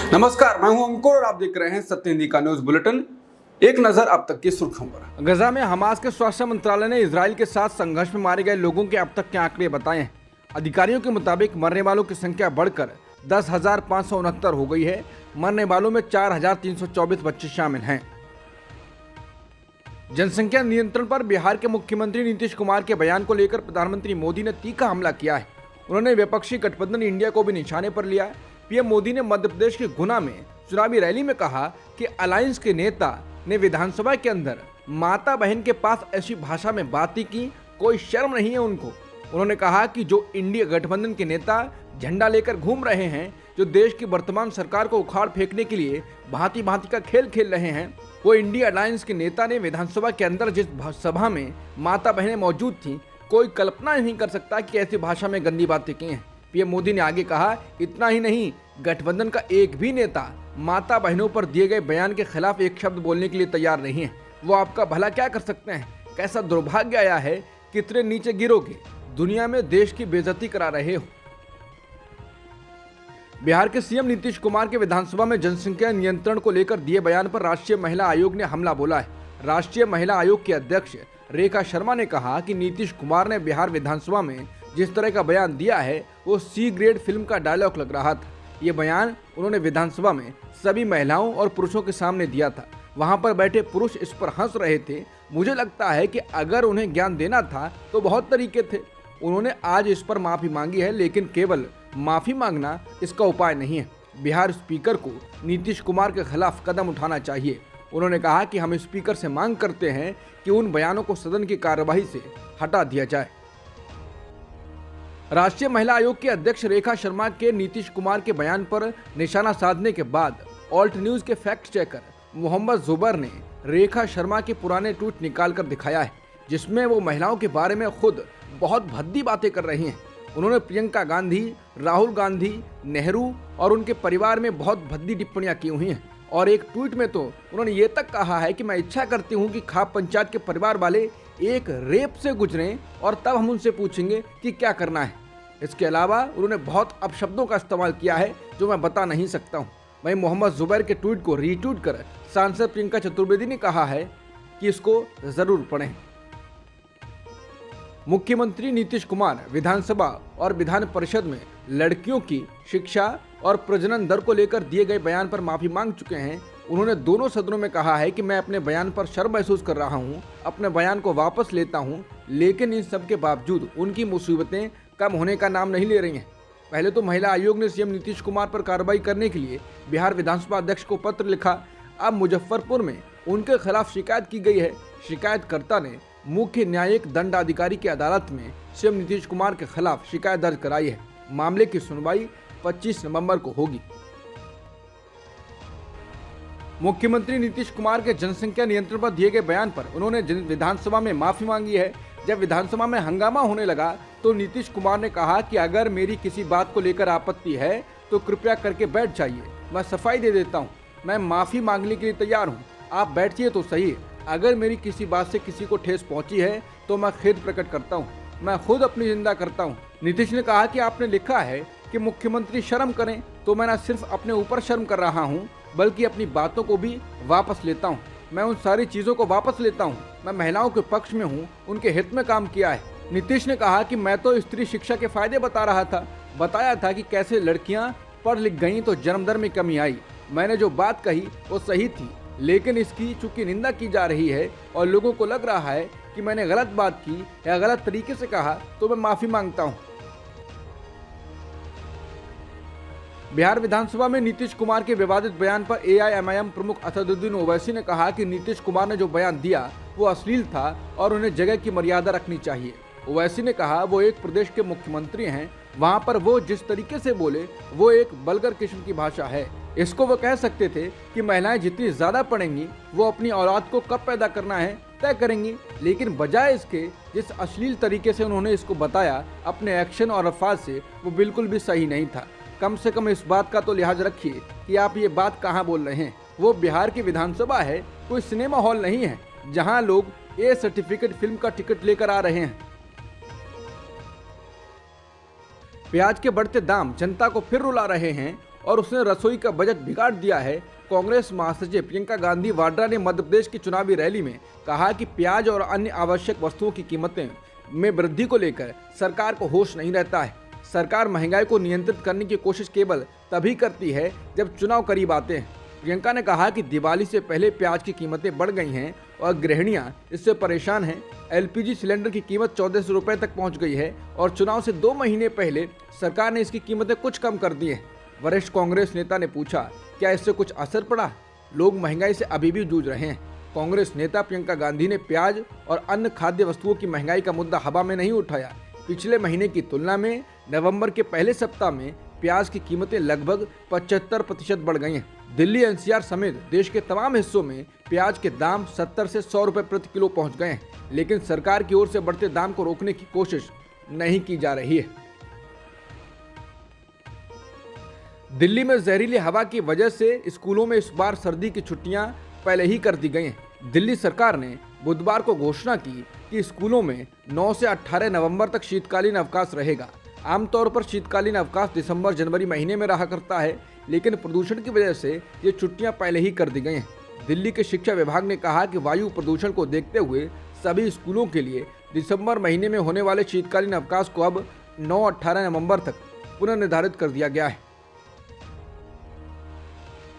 नमस्कार, मैं हूं अंकुर और आप देख रहे हैं सत्य हिंदी का न्यूज बुलेटिन। एक नजर अब तक की सुर्खियों पर। गजा में हमास के स्वास्थ्य मंत्रालय ने इजराइल के साथ संघर्ष में मारे गए लोगों के अब तक के आंकड़े बताए हैं। अधिकारियों के मुताबिक मरने वालों की संख्या बढ़कर 10,569 हो गई है। मरने वालों में 4,324 बच्चे शामिल हैं। जनसंख्या नियंत्रण पर बिहार के मुख्यमंत्री नीतीश कुमार के बयान को लेकर प्रधानमंत्री मोदी ने तीखा हमला किया है। उन्होंने विपक्षी गठबंधन इंडिया को भी निशाने पर लिया है। पीएम मोदी ने मध्य प्रदेश के गुना में चुनावी रैली में कहा कि अलायंस के नेता ने विधानसभा के अंदर माता बहन के पास ऐसी भाषा में बातें की, कोई शर्म नहीं है उनको। उन्होंने कहा कि जो इंडिया गठबंधन के नेता झंडा लेकर घूम रहे हैं, जो देश की वर्तमान सरकार को उखाड़ फेंकने के लिए भांति भांति का खेल खेल रहे हैं, वो इंडिया अलायंस के नेता ने विधानसभा के अंदर जिस सभा में माता बहनें मौजूद थी, कोई कल्पना नहीं कर सकता कि ऐसी भाषा में गंदी बातें की हैं। पीएम मोदी ने आगे कहा, इतना ही नहीं, गठबंधन का एक भी नेता माता बहनों पर दिए गए बयान के खिलाफ एक शब्द बोलने के लिए तैयार नहीं है। वो आपका भला क्या कर सकते हैं? कैसा दुर्भाग्य आया है, कितने नीचे गिरोगे, दुनिया में देश की बेइज्जती करा रहे हो। बिहार के सीएम नीतीश कुमार के विधानसभा में जनसंख्या नियंत्रण को लेकर दिए बयान पर राष्ट्रीय महिला आयोग ने हमला बोला है। राष्ट्रीय महिला आयोग की अध्यक्ष रेखा शर्मा ने कहा कि नीतीश कुमार ने बिहार विधानसभा में जिस तरह का बयान दिया है वो सी ग्रेड फिल्म का डायलॉग लग रहा था। ये बयान उन्होंने विधानसभा में सभी महिलाओं और पुरुषों के सामने दिया था। वहां पर बैठे पुरुष इस पर हंस रहे थे। मुझे लगता है कि अगर उन्हें ज्ञान देना था तो बहुत तरीके थे। उन्होंने आज इस पर माफी मांगी है, लेकिन केवल माफी मांगना इसका उपाय नहीं है। बिहार स्पीकर को नीतीश कुमार के खिलाफ कदम उठाना चाहिए। उन्होंने कहा कि हम स्पीकर से मांग करते हैं कि उन बयानों को सदन की कार्यवाही से हटा दिया जाए। राष्ट्रीय महिला आयोग के अध्यक्ष रेखा शर्मा के नीतीश कुमार के बयान पर निशाना साधने के बाद ऑल्ट न्यूज के फैक्ट चेकर मोहम्मद जुबैर ने रेखा शर्मा के पुराने ट्वीट निकालकर दिखाया है, जिसमें वो महिलाओं के बारे में खुद बहुत भद्दी बातें कर रही हैं। उन्होंने प्रियंका गांधी, राहुल गांधी, नेहरू और उनके परिवार में बहुत भद्दी टिप्पणियां की हुई हैं। और एक ट्वीट में तो उन्होंने ये तक कहा है कि मैं इच्छा करती हूं कि खाप पंचायत के परिवार वाले एक रेप से गुजरें और तब हम उनसे पूछेंगे कि क्या करना है। इसके अलावा उन्होंने बहुत अपशब्दों का इस्तेमाल किया है जो मैं बता नहीं सकता हूं। वहीं मोहम्मद जुबैर के ट्वीट को रीट्वीट कर सांसद प्रियंका चतुर्वेदी ने कहा है कि इसको जरूर पढ़ें। मुख्यमंत्री नीतीश कुमार विधानसभा और विधान परिषद में लड़कियों की शिक्षा और प्रजनन दर को लेकर दिए गए बयान पर माफी मांग चुके हैं। उन्होंने दोनों सदनों में कहा है कि मैं अपने बयान पर शर्म महसूस कर रहा हूं, अपने बयान को वापस लेता हूं, लेकिन इन सब के बावजूद उनकी मुसीबतें कम होने का नाम नहीं ले रही हैं। पहले तो महिला आयोग ने सीएम नीतीश कुमार पर कार्रवाई करने के लिए बिहार विधानसभा अध्यक्ष को पत्र लिखा। अब मुजफ्फरपुर में उनके खिलाफ शिकायत की गई है। शिकायतकर्ता ने मुख्य न्यायिक दंडाधिकारी की अदालत में सीएम नीतीश कुमार के खिलाफ शिकायत दर्ज कराई है। मामले की सुनवाई 25 नवंबर को होगी। मुख्यमंत्री नीतीश कुमार के जनसंख्या नियंत्रण पर दिए गए बयान पर उन्होंने विधानसभा में माफी मांगी है। जब विधानसभा में हंगामा होने लगा तो नीतीश कुमार ने कहा कि अगर मेरी किसी बात को लेकर आपत्ति है तो कृपया करके बैठ जाइए, मैं सफाई दे देता हूं, मैं माफी मांगने के लिए तैयार हूं, आप बैठिए तो सही। अगर मेरी किसी बात से किसी को ठेस पहुंची है तो मैं खेद प्रकट करता हूं, मैं खुद अपनी निंदा करता हूं। नीतीश ने कहा कि आपने लिखा है कि मुख्यमंत्री शर्म करें, तो मैं न सिर्फ अपने ऊपर शर्म कर रहा हूं बल्कि अपनी बातों को भी वापस लेता हूं। मैं उन सारी चीजों को वापस लेता हूं। मैं महिलाओं के पक्ष में हूं, उनके हित में काम किया है। नीतीश ने कहा कि मैं तो स्त्री शिक्षा के फायदे बता रहा था, बताया था कि कैसे लड़कियां पढ़ लिख गईं तो जन्म दर में कमी आई। मैंने जो बात कही वो सही थी, लेकिन इसकी चूंकि निंदा की जा रही है और लोगों को लग रहा है कि मैंने गलत बात की या गलत तरीके से कहा, तो मैं माफी मांगता हूँ। बिहार विधानसभा में नीतीश कुमार के विवादित बयान पर एआईएमआईएम प्रमुख असदुद्दीन ओवैसी ने कहा कि नीतीश कुमार ने जो बयान दिया वो अश्लील था और उन्हें जगह की मर्यादा रखनी चाहिए। ओवैसी ने कहा वो एक प्रदेश के मुख्यमंत्री हैं, वहां पर वो जिस तरीके से बोले वो एक वल्गर किस्म की भाषा है। इसको वो कह सकते थे कि महिलाएं जितनी ज्यादा पढ़ेंगी वो अपनी औलाद को कब पैदा करना है तय करेंगी, लेकिन बजाय इसके जिस अश्लील तरीके से उन्होंने इसको बताया अपने एक्शन और अल्फाज से, वो बिल्कुल भी सही नहीं था। कम से कम इस बात का तो लिहाज रखिए कि आप ये बात कहाँ बोल रहे हैं। वो बिहार की विधानसभा है, कोई सिनेमा हॉल नहीं है जहां लोग ए सर्टिफिकेट फिल्म का टिकट लेकर आ रहे हैं। प्याज के बढ़ते दाम जनता को फिर रुला रहे हैं और उसने रसोई का बजट बिगाड़ दिया है। कांग्रेस महासचिव प्रियंका गांधी वाड्रा ने मध्य प्रदेश की चुनावी रैली में कहा कि प्याज और अन्य आवश्यक वस्तुओं की कीमतें में वृद्धि को लेकर सरकार को होश नहीं रहता है। सरकार महंगाई को नियंत्रित करने की कोशिश केवल तभी करती है जब चुनाव करीब आते हैं। प्रियंका ने कहा कि दिवाली से पहले प्याज की कीमतें बढ़ गई हैं और गृहिणियां इससे परेशान हैं। एलपीजी सिलेंडर की कीमत 1400 रुपए तक पहुंच गई है और चुनाव से 2 महीने पहले सरकार ने इसकी कीमतें कुछ कम कर दी हैं। वरिष्ठ कांग्रेस नेता ने पूछा, क्या इससे कुछ असर पड़ा? लोग महंगाई से अभी भी जूझ रहे हैं। कांग्रेस नेता प्रियंका गांधी ने प्याज और अन्य खाद्य वस्तुओं की महंगाई का मुद्दा हवा में नहीं उठाया। पिछले महीने की तुलना में नवंबर के पहले सप्ताह में प्याज की कीमतें लगभग 75% बढ़ गई हैं। दिल्ली एनसीआर समेत देश के तमाम हिस्सों में प्याज के दाम 70 से 100 रुपए प्रति किलो पहुंच गए हैं, लेकिन सरकार की ओर से बढ़ते दाम को रोकने की कोशिश नहीं की जा रही है। दिल्ली में जहरीली हवा की वजह से स्कूलों में इस बार सर्दी की छुट्टियां पहले ही कर दी गई हैं। दिल्ली सरकार ने बुधवार को घोषणा की कि स्कूलों में 9 से 18 नवंबर तक शीतकालीन अवकाश रहेगा। आमतौर पर शीतकालीन अवकाश दिसंबर जनवरी महीने में रहा करता है, लेकिन प्रदूषण की वजह से ये छुट्टियां पहले ही कर दी गई हैं। दिल्ली के शिक्षा विभाग ने कहा कि वायु प्रदूषण को देखते हुए सभी स्कूलों के लिए दिसंबर महीने में होने वाले शीतकालीन अवकाश को अब 9-18 नवंबर तक पुनर्निर्धारित कर दिया गया है।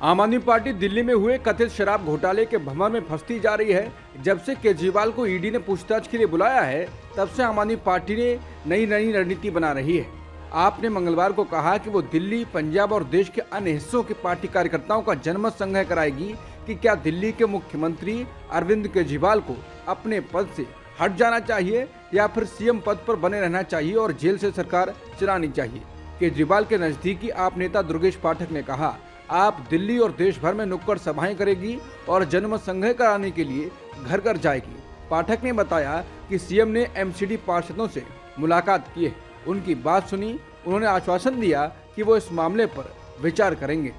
आम आदमी पार्टी दिल्ली में हुए कथित शराब घोटाले के भंवर में फंसती जा रही है। जब से केजरीवाल को ईडी ने पूछताछ के लिए बुलाया है, तब से आम आदमी पार्टी ने नई रणनीति बना रही है। आपने मंगलवार को कहा कि वो दिल्ली, पंजाब और देश के अन्य हिस्सों के पार्टी कार्यकर्ताओं का जनमत संग्रह कराएगी कि क्या दिल्ली के मुख्यमंत्री अरविंद केजरीवाल को अपने पद से हट जाना चाहिए या फिर सीएम पद पर बने रहना चाहिए और जेल से सरकार चलानी चाहिए। केजरीवाल के नजदीकी आप नेता दुर्गेश पाठक ने कहा, आप दिल्ली और देश भर में नुक्कड़ सभाएं करेगी और जनमत संग्रह कराने के लिए घर घर जाएगी। पाठक ने बताया कि सीएम ने एमसीडी पार्षदों से मुलाकात की है, उनकी बात सुनी। उन्होंने आश्वासन दिया कि वो इस मामले पर विचार करेंगे।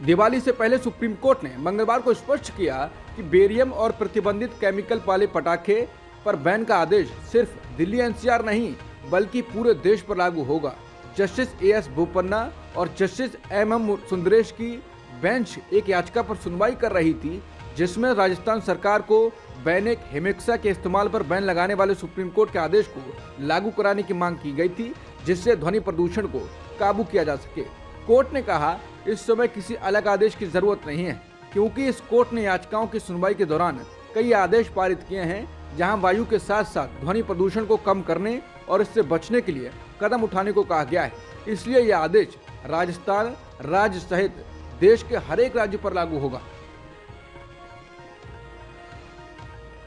दिवाली से पहले सुप्रीम कोर्ट ने मंगलवार को स्पष्ट किया कि बेरियम और प्रतिबंधित केमिकल वाले पटाखे पर बैन का आदेश सिर्फ दिल्ली एनसीआर नहीं बल्कि पूरे देश पर लागू होगा। जस्टिस एएस बोपन्ना और जस्टिस एमएम सुंदरेश की बेंच एक याचिका पर सुनवाई कर रही थी, जिसमें राजस्थान सरकार को बैनेक हेमेक्सा के इस्तेमाल पर बैन लगाने वाले सुप्रीम कोर्ट के आदेश को लागू कराने की मांग की गई थी, जिससे ध्वनि प्रदूषण को काबू किया जा सके। कोर्ट ने कहा, इस समय किसी अलग आदेश की जरूरत नहीं है, क्योंकि इस कोर्ट ने याचिकाओं की सुनवाई के दौरान कई आदेश पारित किए हैं, जहां वायु के साथ साथ ध्वनि प्रदूषण को कम करने और इससे बचने के लिए कदम उठाने को कहा गया है। इसलिए यह आदेश राजस्थान राज्य सहित देश के हर एक राज्य पर लागू होगा।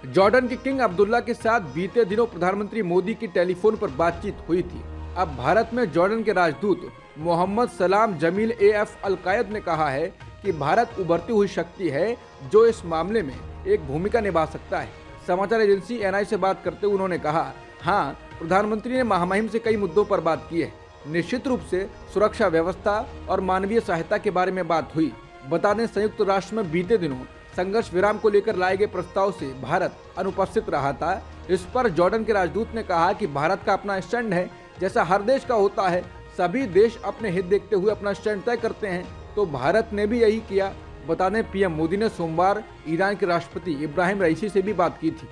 जॉर्डन के किंग अब्दुल्ला के साथ बीते दिनों प्रधानमंत्री मोदी की टेलीफोन पर बातचीत हुई थी। अब भारत में जॉर्डन के राजदूत मोहम्मद सलाम जमील एफ अल-कायद ने कहा है कि भारत उभरती हुई शक्ति है जो इस मामले में एक भूमिका निभा सकता है। समाचार एजेंसी एनआई से बात करते हुए उन्होंने कहा, हाँ, प्रधानमंत्री ने महामहिम से कई मुद्दों पर बात की है। निश्चित रूप से सुरक्षा व्यवस्था और मानवीय सहायता के बारे में बात हुई। बता दें, संयुक्त राष्ट्र में बीते दिनों संघर्ष विराम को लेकर लाए गए प्रस्ताव से भारत अनुपस्थित रहा था। इस पर जॉर्डन के राजदूत ने कहा कि भारत का अपना स्टैंड है, जैसा हर देश का होता है। सभी देश अपने हित देखते हुए अपना स्टैंड तय करते हैं, तो भारत ने भी यही किया। बता दें, पीएम मोदी ने सोमवार ईरान के राष्ट्रपति इब्राहिम रईसी से भी बात की थी।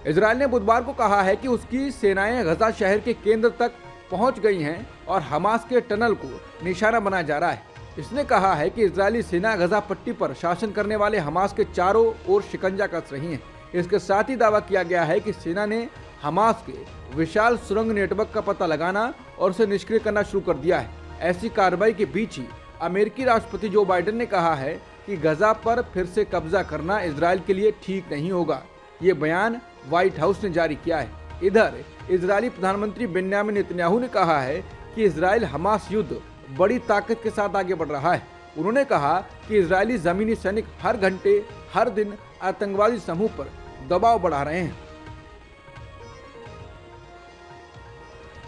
इजरायल ने बुधवार को कहा है कि उसकी सेनाएं गजा शहर के केंद्र तक पहुंच गई हैं और हमास के टनल को निशाना बनाया जा रहा है। इसने कहा है कि इजरायली सेना गजा पट्टी पर शासन करने वाले हमास के चारों ओर शिकंजा कस रही है। इसके साथ ही दावा किया गया है कि सेना ने हमास के विशाल सुरंग नेटवर्क का पता लगाना और उसे निष्क्रिय करना शुरू कर दिया है। ऐसी कार्रवाई के बीच ही अमेरिकी राष्ट्रपति जो बाइडेन ने कहा है कि गजा पर फिर से कब्जा करना इजरायल के लिए ठीक नहीं होगा। ये बयान व्हाइट हाउस ने जारी किया है। इधर इजरायली प्रधानमंत्री बेन्यामिन नेतन्याहू ने कहा है कि इजरायल हमास युद्ध बड़ी ताकत के साथ आगे बढ़ रहा है। उन्होंने कहा कि इजरायली जमीनी सैनिक हर घंटे हर दिन आतंकवादी समूह पर दबाव बढ़ा रहे हैं।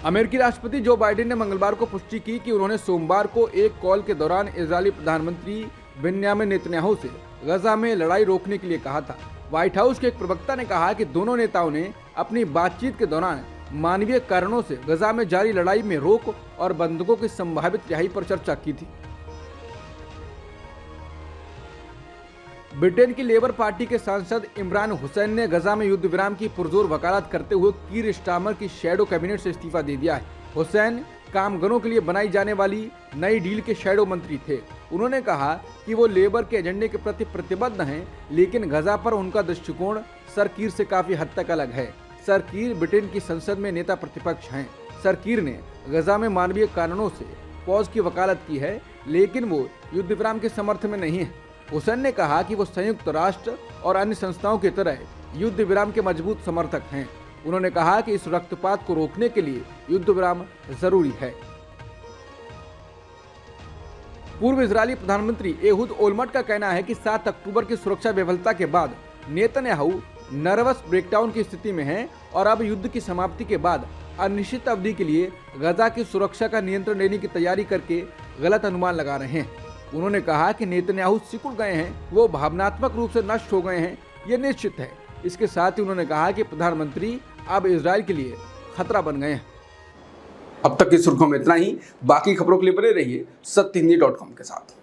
अमेरिकी राष्ट्रपति जो बाइडेन ने मंगलवार को पुष्टि की कि उन्होंने सोमवार को एक कॉल के दौरान इजरायली प्रधानमंत्री बेन्यामिन नेतन्याहू से गजा में लड़ाई रोकने के लिए कहा था। व्हाइट हाउस के एक प्रवक्ता ने कहा कि दोनों नेताओं ने अपनी बातचीत के दौरान मानवीय कारणों से गजा में जारी लड़ाई में रोक और बंधकों की संभावित रिहाई पर चर्चा की थी। ब्रिटेन की लेबर पार्टी के सांसद इमरान हुसैन ने गजा में युद्ध विराम की पुरजोर वकालत करते हुए कीर स्टारमर की शैडो कैबिनेट से इस्तीफा दे दिया है। हुसैन कामगारों के लिए बनाई जाने वाली नई डील के शैडो मंत्री थे। उन्होंने कहा कि वो लेबर के एजेंडे के प्रति प्रतिबद्ध हैं, लेकिन गजा पर उनका दृष्टिकोण सर कीर से काफी हद तक अलग है। सर कीर ब्रिटेन की संसद में नेता प्रतिपक्ष हैं। सर कीर ने गजा में मानवीय कारणों से पॉज की वकालत की है, लेकिन वो युद्ध विराम के समर्थन में नहीं है। हुसैन ने कहा कि वो संयुक्त राष्ट्र और अन्य संस्थाओं की तरह युद्ध विराम के मजबूत समर्थक हैं। उन्होंने कहा कि इस रक्तपात को रोकने के लिए युद्ध विराम जरूरी है। पूर्व इजरायली प्रधानमंत्री एहुद ओलमर्ट का कहना है कि 7 अक्टूबर की सुरक्षा विफलता के बाद नेतन्याहू नर्वस ब्रेकडाउन की स्थिति में हैं और अब युद्ध की समाप्ति के बाद अनिश्चित अवधि के लिए गजा की सुरक्षा का नियंत्रण लेने की तैयारी करके गलत अनुमान लगा रहे हैं। उन्होंने कहा कि नेतन्याहू सिकुड़ गए हैं, वो भावनात्मक रूप से नष्ट हो गए हैं, ये निश्चित है। इसके साथ ही उन्होंने कहा कि प्रधानमंत्री अब इजरायल के लिए खतरा बन गए हैं। अब तक की सुर्खियों में इतना ही। बाकी खबरों के लिए बने रहिए सत्यहिंदी.com के साथ।